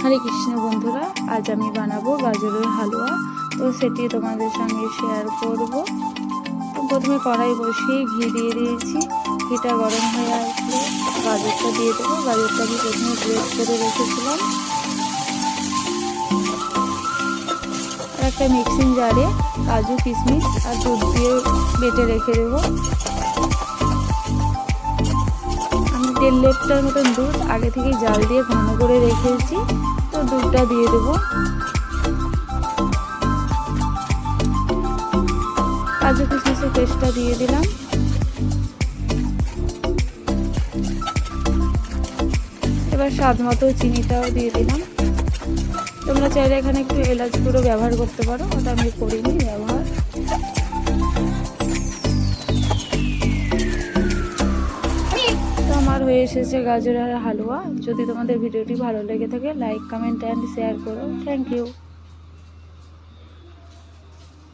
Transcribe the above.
হরে কৃষ্ণ বন্ধুরা, আজ আমি বানাবো গাজরের হালুয়া। তো সেটি তোমাদের সঙ্গে শেয়ার করব। তো প্রথমে কড়াই বসিয়ে ঘি দিয়ে দিয়েছি। ঘিটা গরম হয়ে আসলে গাজরটা দিয়ে দেবো। গাজরটা আমি প্রথমে গ্রেট করে রেখেছিলাম। একটা মিক্সিং জারে কাজু কিশমিশ আর দুধ দিয়ে বেটে রেখে দেবো। আমি 1.5 লিটার মতন দুধ আগে থেকেই জাল দিয়ে ঘন করে রেখেছি। তো দুধটা দিয়ে দেবো। কাজু কিশমিশের পেস্টটা দিয়ে দিলাম। এবার স্বাদ মতো চিনিটাও দিয়ে দিলাম। তোমরা চাইলে এখানে একটু এলাচ গুঁড়ো ব্যবহার করতে পারো, ওটা আমি করিনি ব্যবহার। তো আমার হয়ে এসেছে গাজরের হালুয়া। যদি তোমাদের ভিডিওটি ভালো লেগে থাকে, লাইক, কমেন্ট অ্যান্ড শেয়ার করো। Thank you.